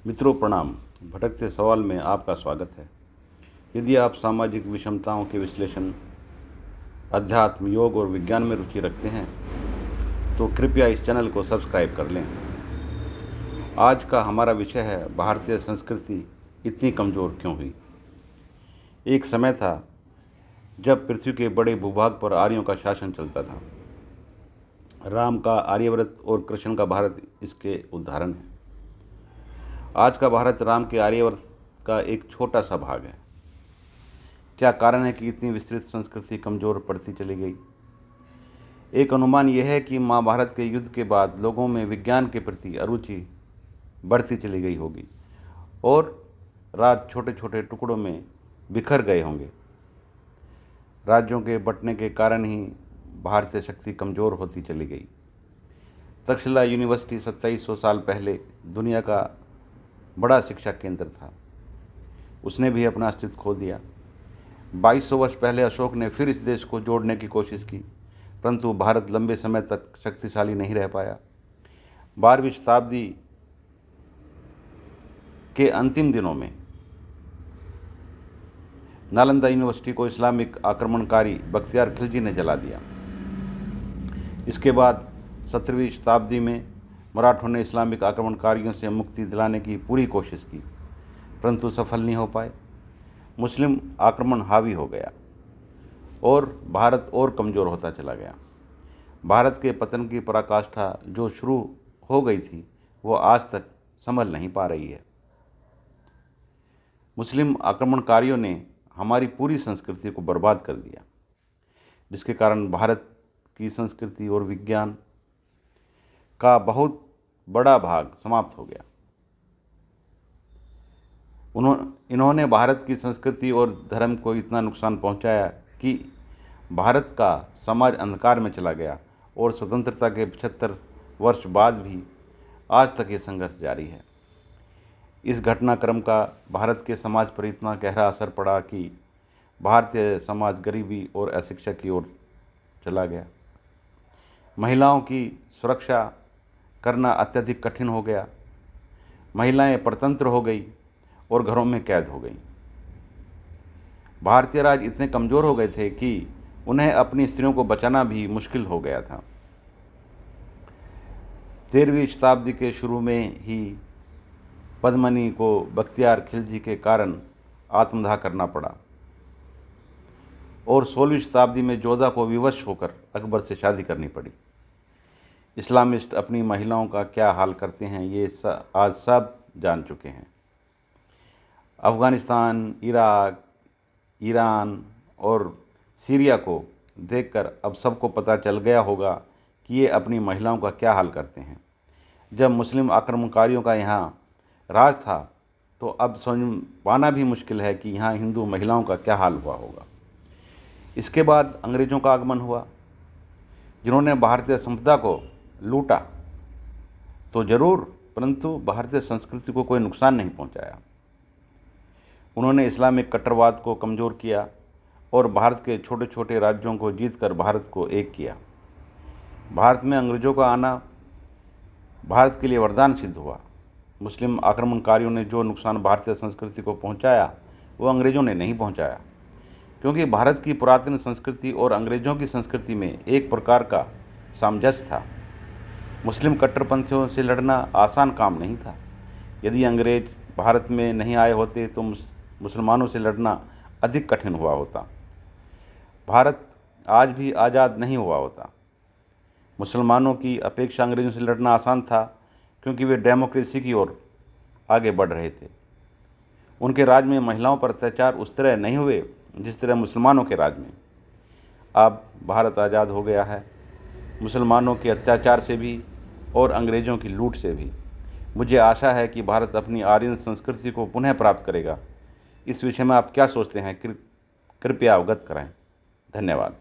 मित्रों प्रणाम। भटकते सवाल में आपका स्वागत है। यदि आप सामाजिक विषमताओं के विश्लेषण, अध्यात्म, योग और विज्ञान में रुचि रखते हैं तो कृपया इस चैनल को सब्सक्राइब कर लें। आज का हमारा विषय है भारतीय संस्कृति इतनी कमज़ोर क्यों हुई। एक समय था जब पृथ्वी के बड़े भूभाग पर आर्यों का शासन चलता था। राम का आर्यव्रत और कृष्ण का भारत इसके उदाहरण है। आज का भारत राम के आर्यवर्त का एक छोटा सा भाग है। क्या कारण है कि इतनी विस्तृत संस्कृति कमज़ोर पड़ती चली गई? एक अनुमान यह है कि महाभारत के युद्ध के बाद लोगों में विज्ञान के प्रति अरुचि बढ़ती चली गई होगी और राज्य छोटे छोटे टुकड़ों में बिखर गए होंगे। राज्यों के बंटने के कारण ही भारतीय शक्ति कमज़ोर होती चली गई। तक्षशिला यूनिवर्सिटी 2700 साल पहले दुनिया का बड़ा शिक्षा केंद्र था। उसने भी अपना अस्तित्व खो दिया। 2200 वर्ष पहले अशोक ने फिर इस देश को जोड़ने की कोशिश की, परंतु भारत लंबे समय तक शक्तिशाली नहीं रह पाया। 12वीं शताब्दी के अंतिम दिनों में नालंदा यूनिवर्सिटी को इस्लामिक आक्रमणकारी बख्तियार खिलजी ने जला दिया। इसके बाद 17वीं शताब्दी में मराठों ने इस्लामिक आक्रमणकारियों से मुक्ति दिलाने की पूरी कोशिश की, परंतु सफल नहीं हो पाए। मुस्लिम आक्रमण हावी हो गया और भारत और कमज़ोर होता चला गया। भारत के पतन की पराकाष्ठा जो शुरू हो गई थी वो आज तक संभल नहीं पा रही है। मुस्लिम आक्रमणकारियों ने हमारी पूरी संस्कृति को बर्बाद कर दिया, जिसके कारण भारत की संस्कृति और विज्ञान का बहुत बड़ा भाग समाप्त हो गया। इन्होंने भारत की संस्कृति और धर्म को इतना नुकसान पहुंचाया कि भारत का समाज अंधकार में चला गया और स्वतंत्रता के 75 वर्ष बाद भी आज तक ये संघर्ष जारी है। इस घटनाक्रम का भारत के समाज पर इतना गहरा असर पड़ा कि भारतीय समाज गरीबी और अशिक्षा की ओर चला गया। महिलाओं की सुरक्षा करना अत्यधिक कठिन हो गया। महिलाएं परतंत्र हो गई और घरों में कैद हो गई। भारतीय राज्य इतने कमज़ोर हो गए थे कि उन्हें अपनी स्त्रियों को बचाना भी मुश्किल हो गया था। 13वीं शताब्दी के शुरू में ही पद्मिनी को बख्तियार खिलजी के कारण आत्मदाह करना पड़ा और 16वीं शताब्दी में जोधा को विवश होकर अकबर से शादी करनी पड़ी। इस्लामिस्ट अपनी महिलाओं का क्या हाल करते हैं ये आज सब जान चुके हैं। अफ़गानिस्तान, इराक, ईरान और सीरिया को देखकर अब सबको पता चल गया होगा कि ये अपनी महिलाओं का क्या हाल करते हैं। जब मुस्लिम आक्रमणकारियों का यहाँ राज था तो अब समझ पाना भी मुश्किल है कि यहाँ हिंदू महिलाओं का क्या हाल हुआ होगा। इसके बाद अंग्रेज़ों का आगमन हुआ, जिन्होंने भारतीय संपदा को लूटा तो जरूर, परंतु भारतीय संस्कृति को कोई नुकसान नहीं पहुंचाया। उन्होंने इस्लामिक कट्टरवाद को कमज़ोर किया और भारत के छोटे छोटे राज्यों को जीतकर भारत को एक किया। भारत में अंग्रेज़ों का आना भारत के लिए वरदान सिद्ध हुआ। मुस्लिम आक्रमणकारियों ने जो नुकसान भारतीय संस्कृति को पहुंचाया वो अंग्रेज़ों ने नहीं पहुंचाया, क्योंकि भारत की पुरातन संस्कृति और अंग्रेज़ों की संस्कृति में एक प्रकार का सामंजस्य था। मुस्लिम कट्टरपंथियों से लड़ना आसान काम नहीं था। यदि अंग्रेज भारत में नहीं आए होते तो मुसलमानों से लड़ना अधिक कठिन हुआ होता। भारत आज भी आज़ाद नहीं हुआ होता। मुसलमानों की अपेक्षा अंग्रेज़ों से लड़ना आसान था, क्योंकि वे डेमोक्रेसी की ओर आगे बढ़ रहे थे। उनके राज में महिलाओं पर अत्याचार उस तरह नहीं हुए जिस तरह मुसलमानों के राज में। अब भारत आज़ाद हो गया है, मुसलमानों के अत्याचार से भी और अंग्रेज़ों की लूट से भी। मुझे आशा है कि भारत अपनी आर्यन संस्कृति को पुनः प्राप्त करेगा। इस विषय में आप क्या सोचते हैं, कृपया अवगत कराएं। धन्यवाद।